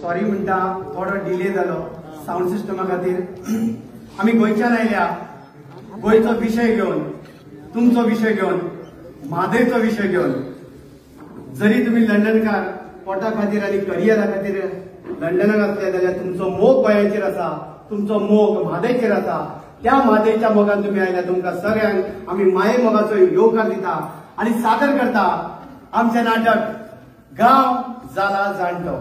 Sorry म्हणटा थोडो delay जालो साऊंड सिस्टमा खातीर. आमी गोंयच्यान आयल्या गोंयचो विशय घेवन, तुमचो विशय घेवन, म्हादयचो विशय घेवन. जरी तुम्ही लंडनकार पोटा खातीर आनी करियरा खातीर लंडनाक आसले जाल्यार तुमचो मोग गोंयाचेर आसा, तुमचो मोग म्हादयचेर आसा. त्या म्हादयच्या मोगान तुम्ही आयल्या. तुमकां सगळ्यांक आमी माये मोगाचो येवकार दिता आनी सादर करता आमचें नाटक गांव जाला जाणटो.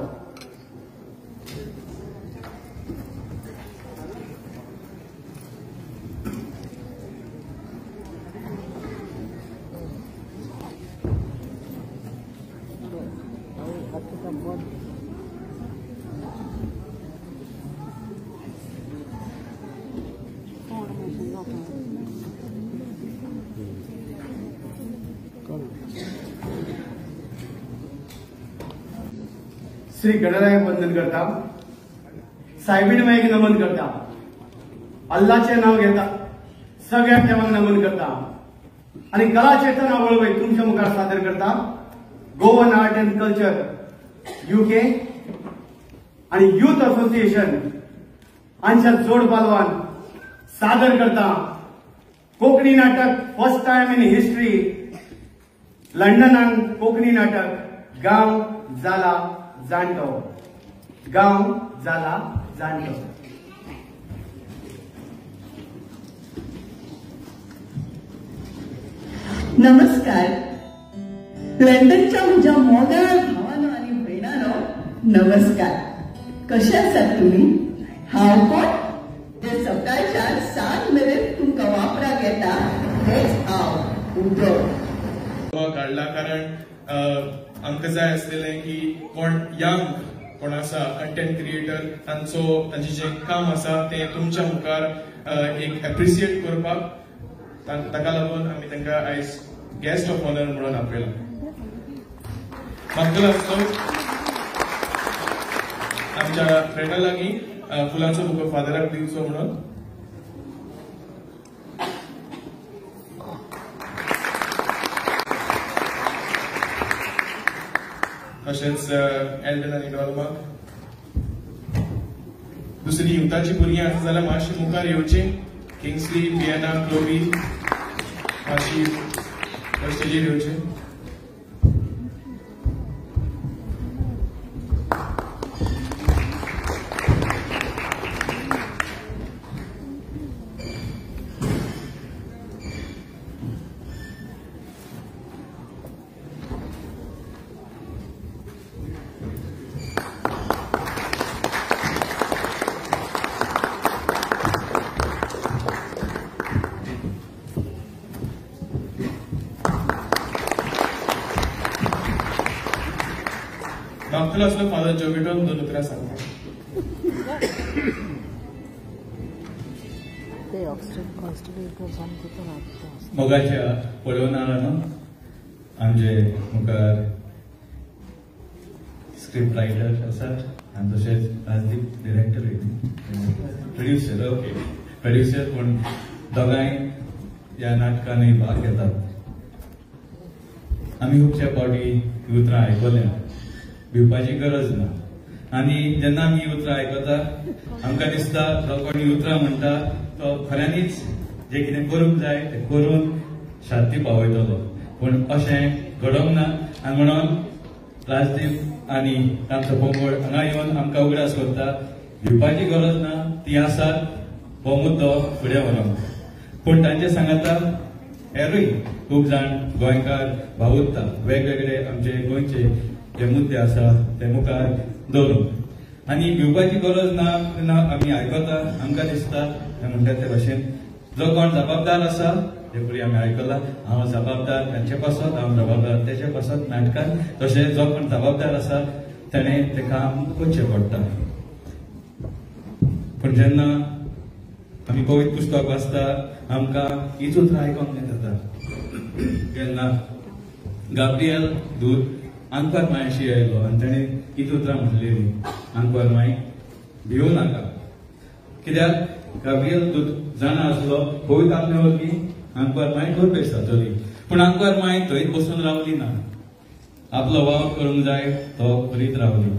श्री गणरायाक वंदन करता, सायबीण मायक नमन करता, अल्लाचे नाव घेता, सगळ्या देवांक नमन करता आणि कला चेतना वळवय तुमच्या मुखार सादर करता. Goan art and culture UK आणि युथ असोसिएशन हांच्या जोड पालवान सादर करता कोंकणी नाटक. फर्स्ट टाइम इन हिस्ट्री लंडनान कोंकणी नाटक गांव जाला जाणटो. गांव जाला जाणटो. नमस्कार. लंडनच्या म्हज्या मोगाळ भावानो आनी भयणानो नमस्कार. कशे आसात तुम्ही? हांव कोण जे सकाळच्यान सांज मेरेन तुमकां वापराक येता तेच हांव उदो काढला. कारण आमकां जाय आसलेलें की कोण यंग कोण आसा कंटेंट क्रिएटर तांचे जे काम आसा ते तुमच्या मुखार एक एप्रिशिएट करपाक. ताका लागून आमी तांकां आयज गेस्ट ऑफ ऑनर म्हणून आपयला. म्हाका लागतो आमच्या फ्रेंडा लागीं फुलांचो बुको फादराक दिवचो म्हणून. तशेंच एल्डन आनी डॉल्माक. दुसरी युथाची भुरगीं आसा जाल्यार मातशी मुखार येवची. किंग्सली, बियाना, क्लोवी मातशी स्टेजीर येवचे. डॉक्टर असलो फादर जोगिटोन दोन उतरां सांगता. मोगाच्या पळोवनारांनो आमचे मुखार स्क्रिप्ट रायटर आसात आनी तशेंच Rajdeep director producer. Okay producer पूण दोगांय ह्या नाटकांनी भाग घेतात. आमी खुबशे फावटी ही उतरां आयकल्या. भिवपाची गरज ना. आनी जेन्ना आमी ही उतरां आयकता आमकां दिसता जो कोण ही उतरां म्हणटा तो खऱ्यांनीच जे कितें करूंक जाय तें करून शांती पावयतलो. पूण अशें घडोवंक ना. आनी म्हणून राजदीप आनी तांचो पंगड हांगा येवन आमकां उगडास करता. भिवपाची गरज ना. ती आसात हो मुद्दो फुडें व्हरोंक. पूण तांचे सांगाता हेरूय खूब जाण गोंयकार भावुरता वेगवेगळे आमचे गोंयचे जे मुद्दे आसा ते मुखार दवरून. आनी भिवपाची गरज ना तेन्ना आमी आयकता आमकां दिसता म्हणटा ते भाशेन जो कोण जबाबदार आसा जे फुडें आमी आयकला हांव जबाबदार तांचे पासत, हांव जबाबदार तेचे पासत नाटकान. तशें जो कोण जबाबदार आसा ताणें तें काम करचें पडटा. पूण जेन्ना आमी पवित्र पुस्तक वाचता आमकां हीच उतरां आयकोंक मेळटा. जेन्ना गाब्रिएल दूत आंकवार मांयशी आयलो आनी ताणें हीच उतरां म्हणलेलीं आंकवार मांय भिवू नाका. कित्याक गाब्रिएल दूत जाणा आसलो पवित्र आत्मे वरवीं आंकवार मांय घर पेश जातली. पूण आंकवार मांय थंयच बसून रावली ना. आपलो वावर करूंक जाय तो करीत रावली.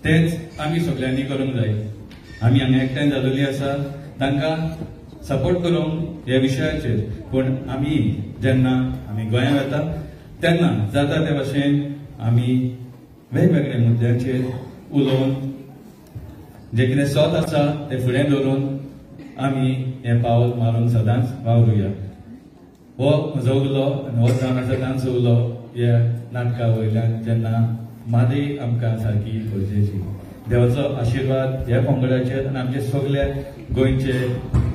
तेच आमी सगळ्यांनी करूंक जाय. आमी हांगा एकठांय जाल्लेली आसा तांकां सपोर्ट करूंक ह्या विशयाचेर. पूण आमी जेन्ना आमी गोंयांत येता तेन्ना जाता ते भाशेन आमी वेगवेगळ्या मुद्द्यांचेर उलोवन जे कितें सोद आसा ते फुडें दवरून आमी हें पावल मारून सदांच वावरुया. हो म्हजो उलो आनी हो जावन आसा तांचो उलो ह्या नाटका वयल्यान जेन्ना मादई आमकां सारकी गरजेची. देवाचो आशिर्वाद ह्या पंगडाचेर आनी आमचे सगळ्या गोंयचे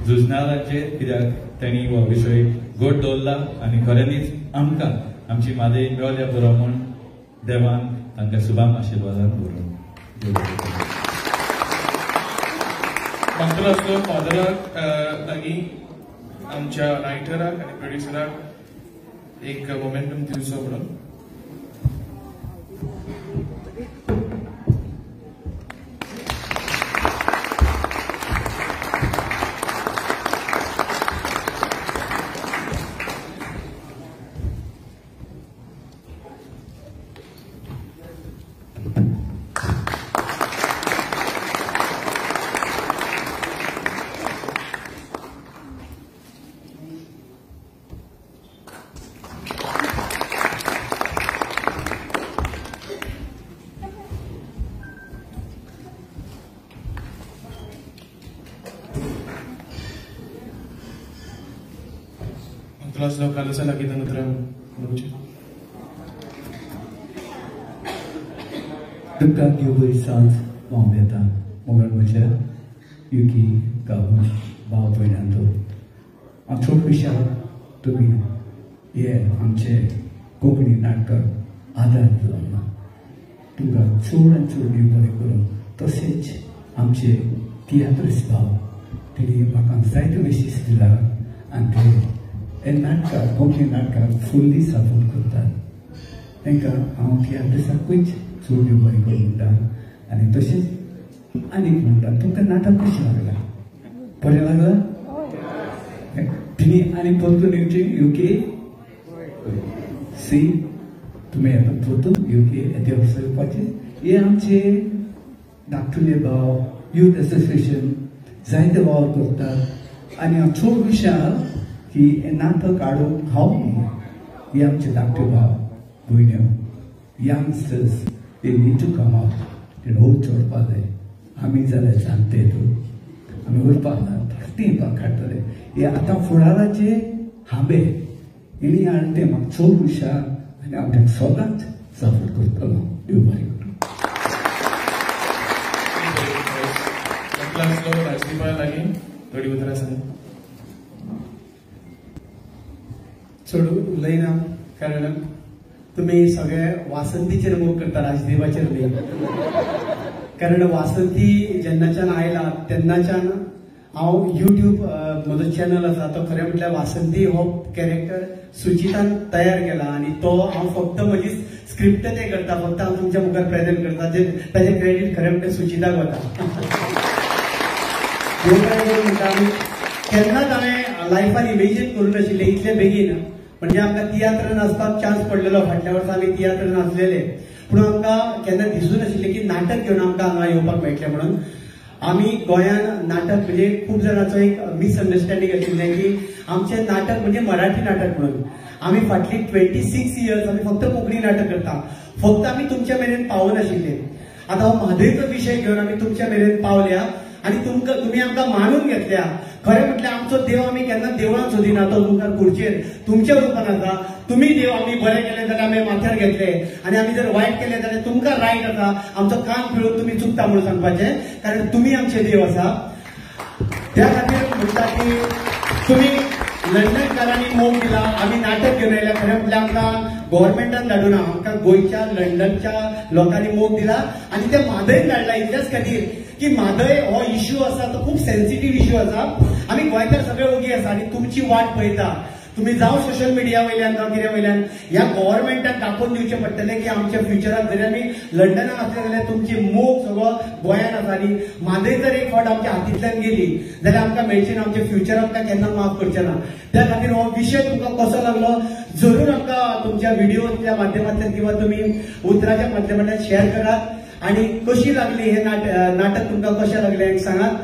झुजनारांचेर, कित्याक तेणी हो विशय गोड दवरला आनी खऱ्यांनीच आमकां आमची मादई मेवल्या पुरो म्हूण देवान तांकां शुभाम आशिर्वादान दवरून. मंत्राचो फादराक आनी आमच्या रायटराक आनी प्रोड्युसराक एक मोमेंटम दिवचो म्हणून. Lo kalusa lagi ng utrang lucu. Dukkan gyubui sant mombeta mogar mucha yuki gabun bao poinando. Amchok visha tumi ye amche kokni natka आधार दिला. तुमकां चड आनी चड देव बरें करूं. तशेंच आमचे तियात्रस भाव तेणी म्हाका जायत्यो विशीस दिला आनी ते हे नाटकाक कोंकणी नाटकाक फुल्ली सपोर्ट करतात. तांकां हांव तियात्रसाकूच चड देव बरें करूं म्हणटा. आनी तशेंच आनीक म्हणटा तुमकां नाटक कशें लागलां? बरें लागलां? तिणी आनी परतून येवची यूके सी तुम्ही आता परतून यूके येते वचपाचे. हे आमचे धाकटुले भाव यूथ एसोसिएशन जायते वावर करतात आनी हांव चड विचार की हे नाटक काडून हांव हे आमचे धाकटे भाव भयण्यो youngsters they need to come out. ते होच चोडपा जाय. आमी जाल्यार जाणटे आमी वचपाक ना ती काडटले. हे आतां फुडाराचे हांबे हेणी हाडून ते म्हाका चड विचार आनी आमच्या सगळ्यांच सपोर्ट करतलो. देव बरें करूं. राजदीपा लागीं थोडी उतरां सांग. चड उलयना कारण तुमी सगळे वासंतीचेर मोग करता, राजदेवाचेर न्ही. कारण वासंती जेन्नाच्यान आयला तेन्नाच्यान हांव युट्यूब म्हजो चॅनल आसा तो खरें म्हटल्यार वासंती हो कॅरेक्टर सुचितान तयार केला आनी तो हांव फक्त म्हजी स्क्रिप्ट ते करता, फक्त हांव तुमच्या मुखार प्रेझेंट करता. ताजें क्रेडीट खरें म्हटल्यार सुचिताक वता. म्हणटा आमी केन्नाच हांवें लायफान इमेजीन करूं नाशिल्लें इतले बेगीन. म्हणजे आमकां तियात्रान वचपाक चान्स पडलेलो. फाटल्या वर्सा आमी तियात्रान नाचलेले, पूण आमकां केन्ना दिसूं नाशिल्लें की नाटक घेवन आमकां हांगा येवपाक मेळटलें म्हणून. आमी गोंयान नाटक म्हणजे खूब जाणांचो एक मिसअंडरस्टँडींग आशिल्लें की आमचें नाटक म्हणजे मराठी नाटक म्हणून. आमी फाटली 26 इयर्स आमी फक्त कोंकणी नाटक करता, फक्त आमी तुमच्या मेरेन पावनाशिल्ले. आतां हो म्हादयचो विशय घेवन आमी तुमच्या मेरेन पावल्या आनी तुमी आमकां मानून घेतल्या. खरें म्हटल्यार आमचो देव आमी केन्ना देवळान सोदिना, तो तुमकां खुर्चेर तुमच्या रुपान आसा. तुमी देव आमी बरें केलें जाल्यार आमी माथ्यार घेतले आनी आमी जर वायट केलें जाल्यार तुमकां रायट आसा आमचो कान पिळून तुमी चुकता म्हणून सांगपाचें, कारण तुमी आमचे देव आसा. त्या खातीर म्हणटा की तुमी लंडनकारांनी मोग दिला, आमी नाटक घेवन येयल्या. खरें म्हटल्यार आमकां गव्हर्मेंटान धाडूं ना, आमकां गोंयच्या लंडनच्या लोकांनी मोग दिला आनी ते म्हादयन धाडला इतल्याच खातीर की म्हादय हो इश्यू आसा तो खूब सेन्सिटीव इश्यू आसा. आमी गोंयकार सगळे ओगी आसा आनी तुमची वाट पळयता. तुम्ही जावं सोशल मिडिया वयल्यान जावं कितें वयल्यान ह्या गव्हर्मेंटाक दाखोवन दिवचें पडटलें की आमच्या फ्युचराक जरी आमी लंडनाक आसले जाल्यार तुमची मोग सगळो गोंयान आसा आनी म्हादय जर एक फावट आमच्या हातींतल्यान गेली जाल्यार आमकां मेळची ना, आमच्या फ्युचर आमकां केन्ना माफ करचें ना. त्या खातीर हो विशय तुमकां कसो लागलो जरूर आमकां तुमच्या व्हिडिओच्या माध्यमांतल्यान किंवा तुमी उतराच्या माध्यमांतल्यान शेअर करात. आणि कशी लागली हे नाटक तुमकां कशें लागलें सांगात.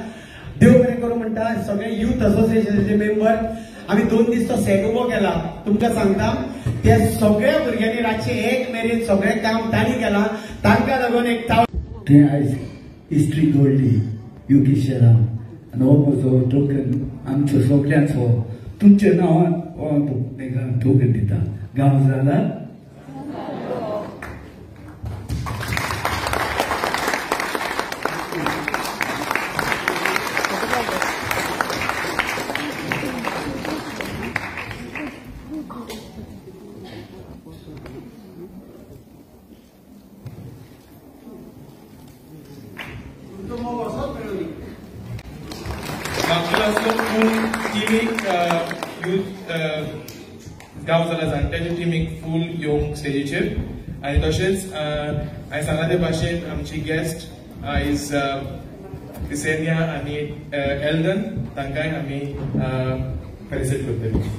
देव बरें करूं म्हणटा सगळे युथ असोसिएशनाचे मेंबर. आम्ही 2 दीस तो सेट उबो केला. तुमकां सांगता त्या सगळ्या भुरग्यांनी रातचे 1 मेरेन सगळें काम तांणी केलां. तांकां लागून एक ते आयज हिस्ट्री घडली युकी शहरान आनी हो म्हजो टोकन आमचो सगळ्यांचो तुमच्या नांवान ताका टोकन दिता. गांव जाला मागच्या फूल टिमीक युथ गांव जाला जाणट्याच्या टीमीक फूल येवंक स्टेजीचेर. आनी तशेंच हांवें सांगला ते भाशेन आमची गेस्ट आयज क्रिसेनिया आनी एल्डन तांकांय आमी फेलिसिट करतली.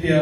त्या